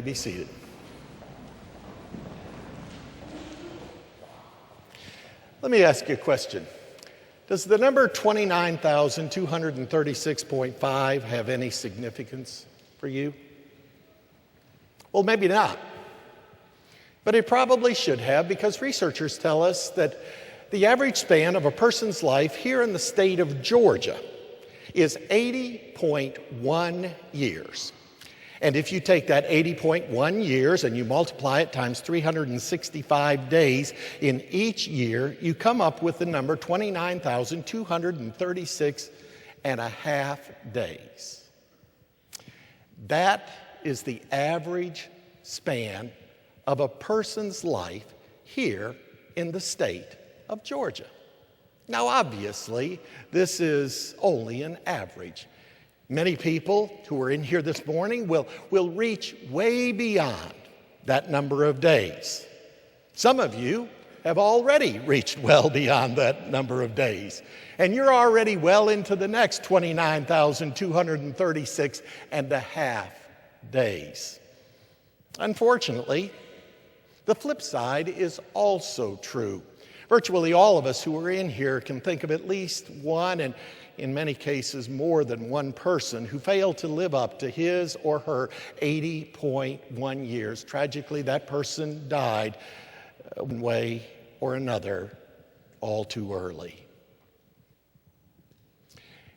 be seated. Let me ask you a question. Does the number 29,236.5 have any significance for you? Well, maybe not. But it probably should have, because researchers tell us that the average span of a person's life here in the state of Georgia is 80.1 years. And if you take that 80.1 years and you multiply it times 365 days in each year, you come up with the number 29,236 and a half days. That is the average span of a person's life here in the state of Georgia. Now, obviously, this is only an average. Many people who are in here this morning will reach way beyond that number of days. Some of you have already reached well beyond that number of days, and you're already well into the next 29,236 and a half days. Unfortunately, the flip side is also true. Virtually all of us who are in here can think of at least one, and in many cases more than one person, who failed to live up to his or her 80.1 years. Tragically, that person died one way or another all too early.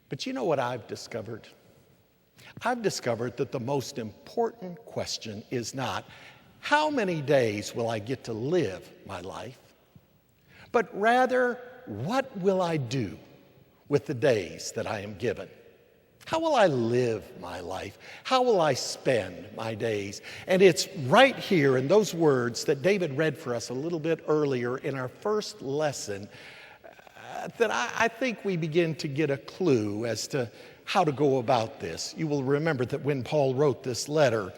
But you know what I've discovered? I've discovered that the most important question is not, how many days will I get to live my life? But rather, what will I do with the days that I am given? How will I live my life? How will I spend my days? And it's right here in those words that David read for us a little bit earlier in our first lesson that I think we begin to get a clue as to how to go about this. You will remember that when Paul wrote this letter,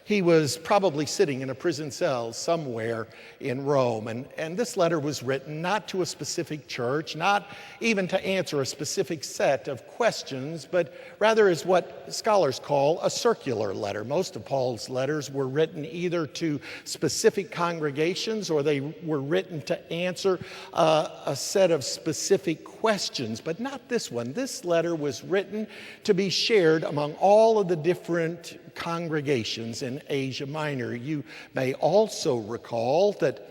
he was probably sitting in a prison cell somewhere in Rome. And this letter was written not to a specific church, not even to answer a specific set of questions, but rather is what scholars call a circular letter. Most of Paul's letters were written either to specific congregations or they were written to answer a set of specific questions, but not this one. This letter was written to be shared among all of the different congregations in Asia Minor. You may also recall that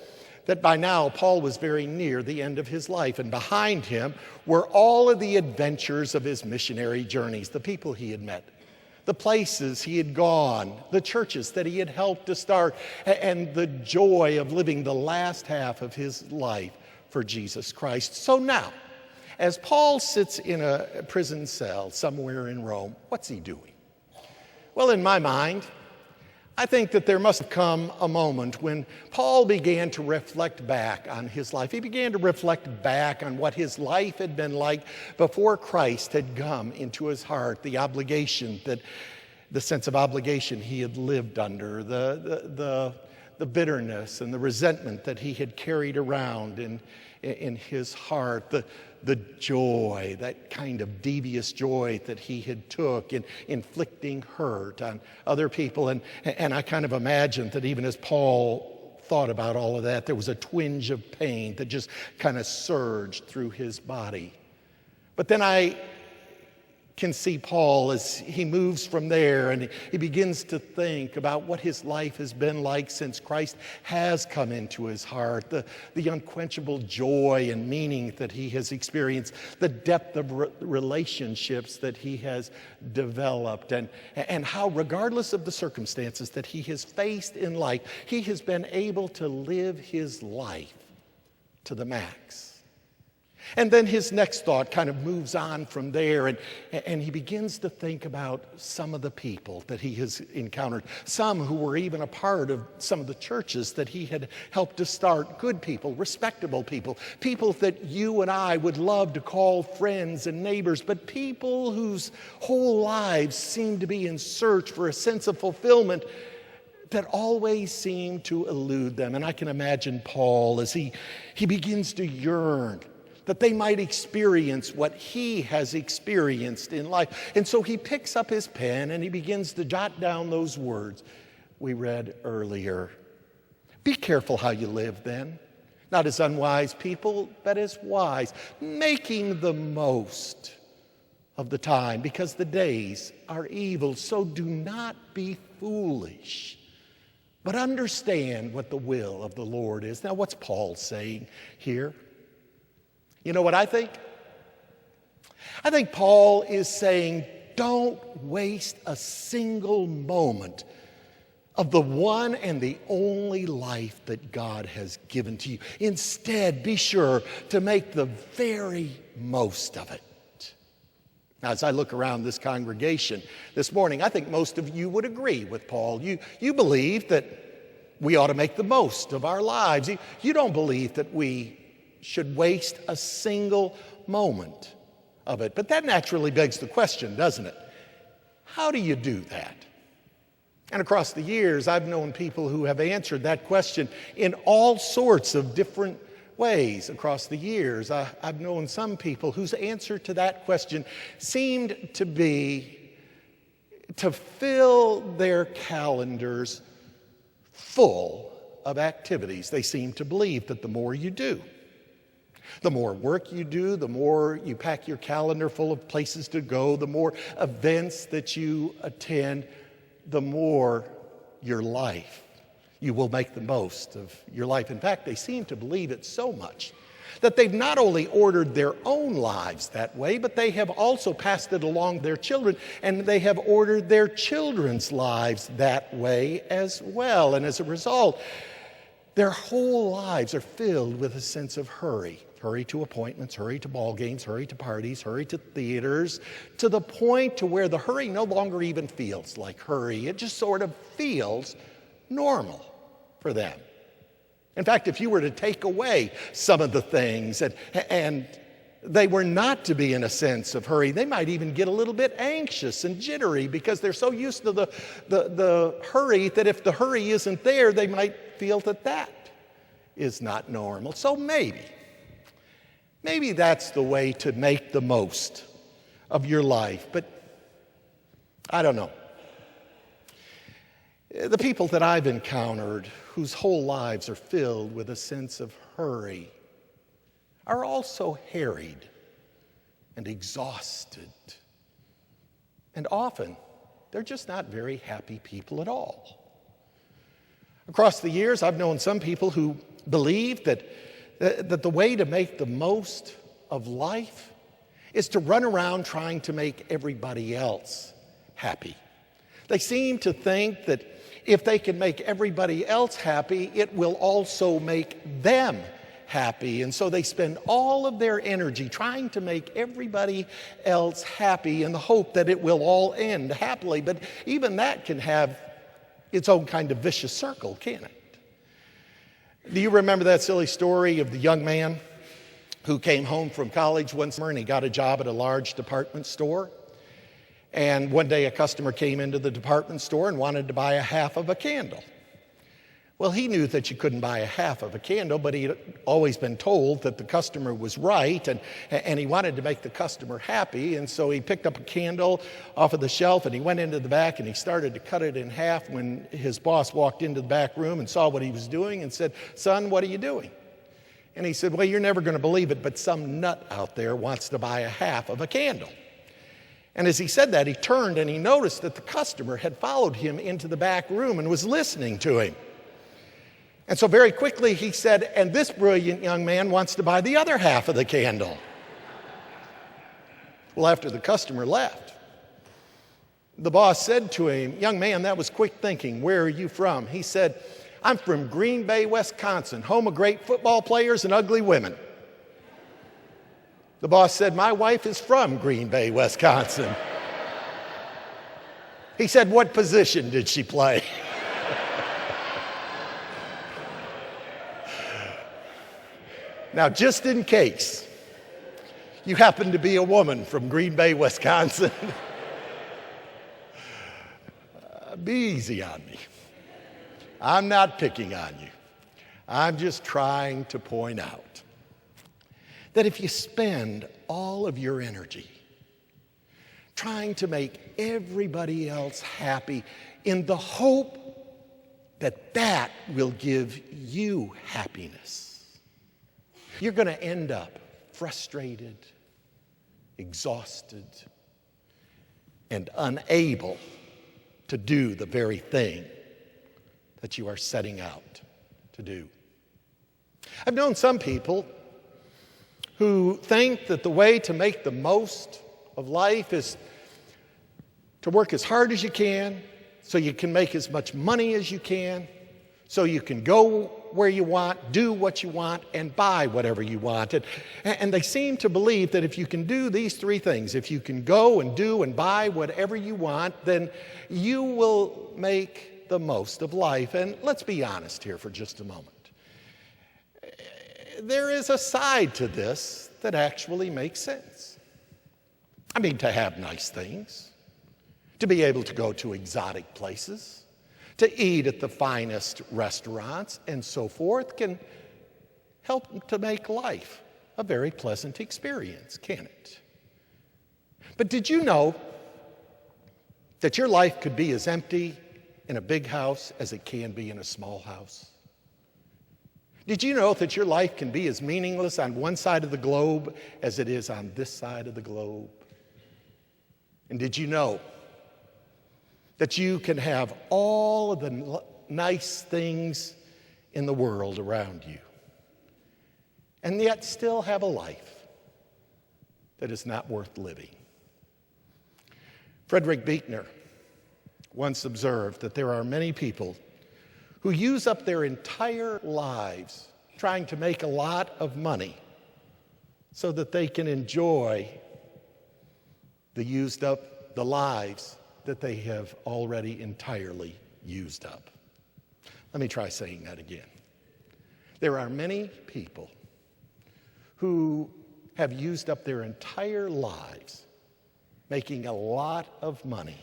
by now Paul was very near the end of his life, and behind him were all of the adventures of his missionary journeys, the people he had met, the places he had gone, the churches that he had helped to start, and the joy of living the last half of his life for Jesus Christ. So now, as Paul sits in a prison cell somewhere in Rome, what's he doing? Well, in my mind, I think that there must have come a moment when Paul began to reflect back on his life. He began to reflect back on what his life had been like before Christ had come into his heart, the sense of obligation he had lived under, the bitterness and the resentment that he had carried around in his heart, the joy, that kind of devious joy that he had took in inflicting hurt on other people. And I kind of imagined that even as Paul thought about all of that, there was a twinge of pain that just kind of surged through his body. But then I can see Paul as he moves from there and he begins to think about what his life has been like since Christ has come into his heart, the unquenchable joy and meaning that he has experienced, the depth of relationships that he has developed, and how, regardless of the circumstances that he has faced in life, he has been able to live his life to the max. And then his next thought kind of moves on from there, and he begins to think about some of the people that he has encountered, some who were even a part of some of the churches that he had helped to start, good people, respectable people, people that you and I would love to call friends and neighbors, but people whose whole lives seem to be in search for a sense of fulfillment that always seemed to elude them. And I can imagine Paul as he begins to yearn that they might experience what he has experienced in life. And so he picks up his pen and he begins to jot down those words, we read earlier. Be careful how you live then, not as unwise people, but as wise, making the most of the time, because the days are evil. So do not be foolish, but understand what the will of the Lord is. Now, what's Paul saying here? You know what I think? I think Paul is saying, don't waste a single moment of the one and the only life that God has given to you. Instead, be sure to make the very most of it. Now, as I look around this congregation this morning, I think most of you would agree with Paul. You believe that we ought to make the most of our lives. You don't believe that we should waste a single moment of it. But that naturally begs the question, doesn't it? How do you do that? And across the years, I've known people who have answered that question in all sorts of different ways across the years. I've known some people whose answer to that question seemed to be to fill their calendars full of activities. They seem to believe that the more you do, the more work you do, the more you pack your calendar full of places to go, the more events that you attend, the more your life, you will make the most of your life. In fact, they seem to believe it so much that they've not only ordered their own lives that way, but they have also passed it along to their children, and they have ordered their children's lives that way as well. And as a result, their whole lives are filled with a sense of hurry. Hurry to appointments, hurry to ball games, hurry to parties, hurry to theaters, to the point to where the hurry no longer even feels like hurry. It just sort of feels normal for them. In fact, if you were to take away some of the things and they were not to be in a sense of hurry, they might even get a little bit anxious and jittery because they're so used to the hurry that if the hurry isn't there, they might feel that is not normal. So maybe that's the way to make the most of your life, but I don't know. The people that I've encountered whose whole lives are filled with a sense of hurry are also harried and exhausted. And often, they're just not very happy people at all. Across the years, I've known some people who believe that the way to make the most of life is to run around trying to make everybody else happy. They seem to think that if they can make everybody else happy, it will also make them happy. And so they spend all of their energy trying to make everybody else happy in the hope that it will all end happily. But even that can have its own kind of vicious circle, can't it? Do you remember that silly story of the young man who came home from college one summer and he got a job at a large department store? And one day a customer came into the department store and wanted to buy a half of a candle. Well, he knew that you couldn't buy a half of a candle, but he'd always been told that the customer was right, and he wanted to make the customer happy. And so he picked up a candle off of the shelf and he went into the back and he started to cut it in half when his boss walked into the back room and saw what he was doing and said, "Son, what are you doing?" And he said, "Well, you're never going to believe it, but some nut out there wants to buy a half of a candle." And as he said that, he turned and he noticed that the customer had followed him into the back room and was listening to him. And so very quickly he said, "And this brilliant young man wants to buy the other half of the candle." Well, after the customer left, the boss said to him, "Young man, that was quick thinking. Where are you from?" He said, "I'm from Green Bay, Wisconsin, home of great football players and ugly women." The boss said, "My wife is from Green Bay, Wisconsin." He said, "What position did she play?" Now, just in case you happen to be a woman from Green Bay, Wisconsin, be easy on me. I'm not picking on you. I'm just trying to point out that if you spend all of your energy trying to make everybody else happy in the hope that will give you happiness. You're going to end up frustrated, exhausted, and unable to do the very thing that you are setting out to do. I've known some people who think that the way to make the most of life is to work as hard as you can so you can make as much money as you can, so you can go where you want, do what you want, and buy whatever you want. And they seem to believe that if you can do these three things, if you can go and do and buy whatever you want, then you will make the most of life. And let's be honest here for just a moment. There is a side to this that actually makes sense. I mean, to have nice things, to be able to go to exotic places, to eat at the finest restaurants, and so forth can help to make life a very pleasant experience, can it? But did you know that your life could be as empty in a big house as it can be in a small house? Did you know that your life can be as meaningless on one side of the globe as it is on this side of the globe? And did you know that you can have all of the nice things in the world around you and yet still have a life that is not worth living? Frederick Buechner once observed that there are many people who use up their entire lives trying to make a lot of money so that they can enjoy the lives that they have already entirely used up. Let me try saying that again. There are many people who have used up their entire lives making a lot of money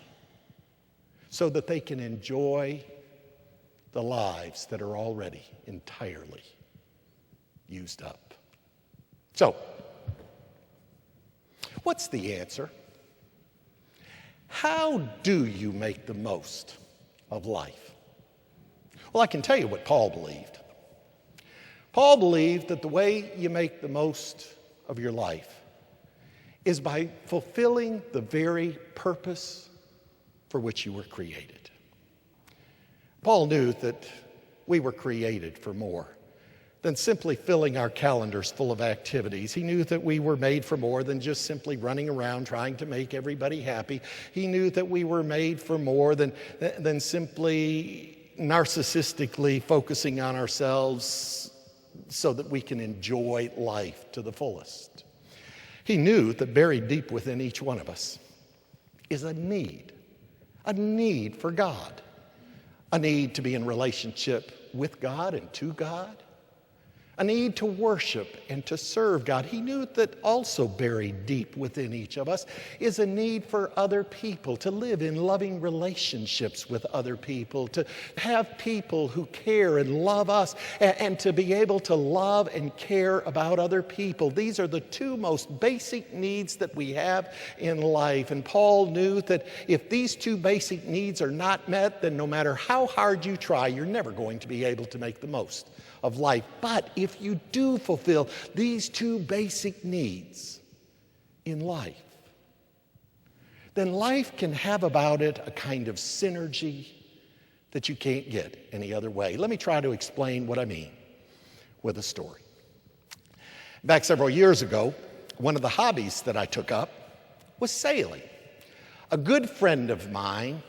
so that they can enjoy the lives that are already entirely used up. So, what's the answer? How do you make the most of life? Well, I can tell you what Paul believed. Paul believed that the way you make the most of your life is by fulfilling the very purpose for which you were created. Paul knew that we were created for more than simply filling our calendars full of activities. He knew that we were made for more than just simply running around trying to make everybody happy. He knew that we were made for more than simply narcissistically focusing on ourselves so that we can enjoy life to the fullest. He knew that buried deep within each one of us is a need for God. A need to be in relationship with God and to God. A need to worship and to serve God. He knew that also buried deep within each of us is a need for other people, to live in loving relationships with other people, to have people who care and love us, and to be able to love and care about other people. These are the two most basic needs that we have in life. And Paul knew that if these two basic needs are not met, then no matter how hard you try, you're never going to be able to make the most of life. But if you do fulfill these two basic needs in life, then life can have about it a kind of synergy that you can't get any other way. Let me try to explain what I mean with a story. Back several years ago, one of the hobbies that I took up was sailing. A good friend of mine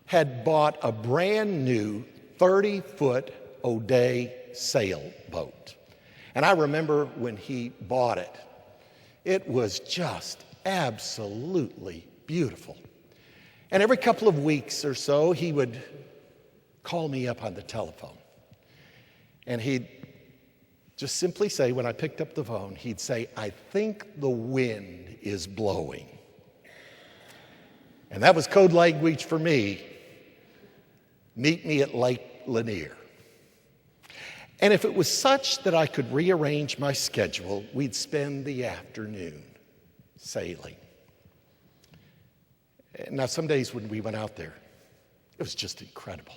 had bought a brand new 30-foot O'Day sailboat. And I remember when he bought it, it was just absolutely beautiful. And every couple of weeks or so, he would call me up on the telephone. And he'd just simply say, when I picked up the phone, he'd say, "I think the wind is blowing." And that was code language for me. Meet me at Lake Lanier. And if it was such that I could rearrange my schedule, we'd spend the afternoon sailing. Now, some days when we went out there, it was just incredible.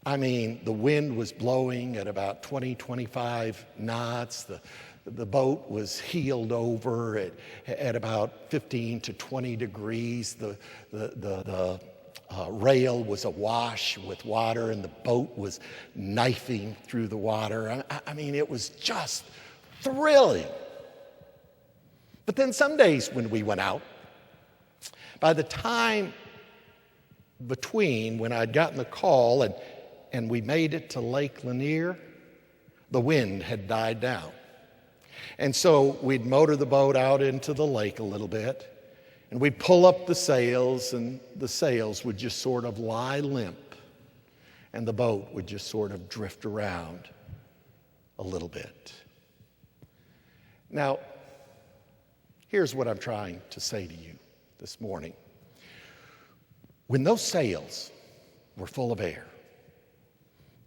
I mean, the wind was blowing at about 20, 25 knots. The boat was heeled over at about 15 to 20 degrees. The rail was awash with water, and the boat was knifing through the water. I mean, it was just thrilling. But then some days when we went out, by the time between when I'd gotten the call and we made it to Lake Lanier, the wind had died down. And so we'd motor the boat out into the lake a little bit, and we'd pull up the sails, and the sails would just sort of lie limp, and the boat would just sort of drift around a little bit. Now, here's what I'm trying to say to you this morning. When those sails were full of air,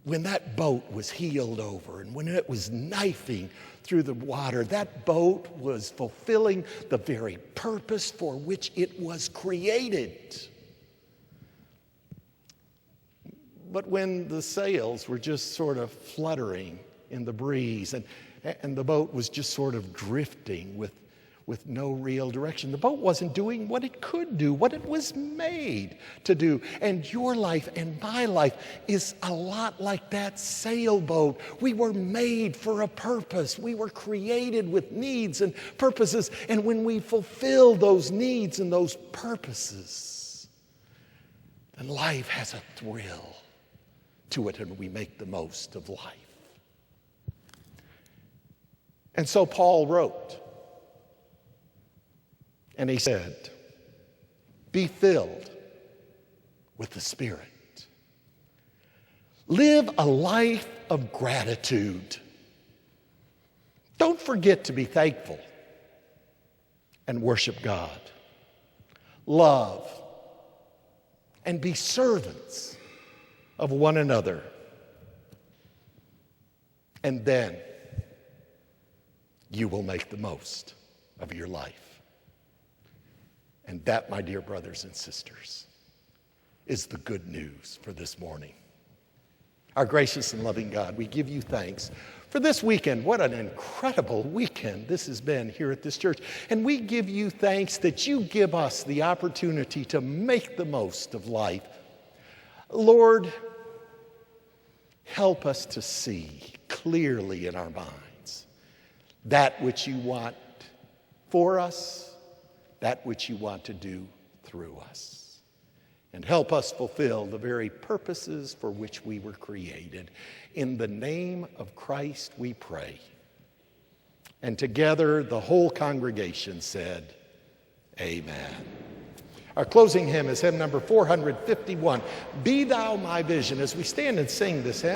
when that boat was heeled over and when it was knifing through the water, that boat was fulfilling the very purpose for which it was created. But when the sails were just sort of fluttering in the breeze and the boat was just sort of drifting with no real direction, the boat wasn't doing what it could do, what it was made to do. And your life and my life is a lot like that sailboat. We were made for a purpose. We were created with needs and purposes. And when we fulfill those needs and those purposes, then life has a thrill to it, and we make the most of life. And so Paul wrote, and he said, be filled with the Spirit. Live a life of gratitude. Don't forget to be thankful and worship God. Love and be servants of one another. And then you will make the most of your life. And that, my dear brothers and sisters, is the good news for this morning. Our gracious and loving God, we give you thanks for this weekend. What an incredible weekend this has been here at this church. And we give you thanks that you give us the opportunity to make the most of life. Lord, help us to see clearly in our minds that which you want for us, that which you want to do through us. And help us fulfill the very purposes for which we were created. In the name of Christ we pray. And together the whole congregation said, amen. Our closing hymn is hymn number 451, Be Thou My Vision. As we stand and sing this hymn,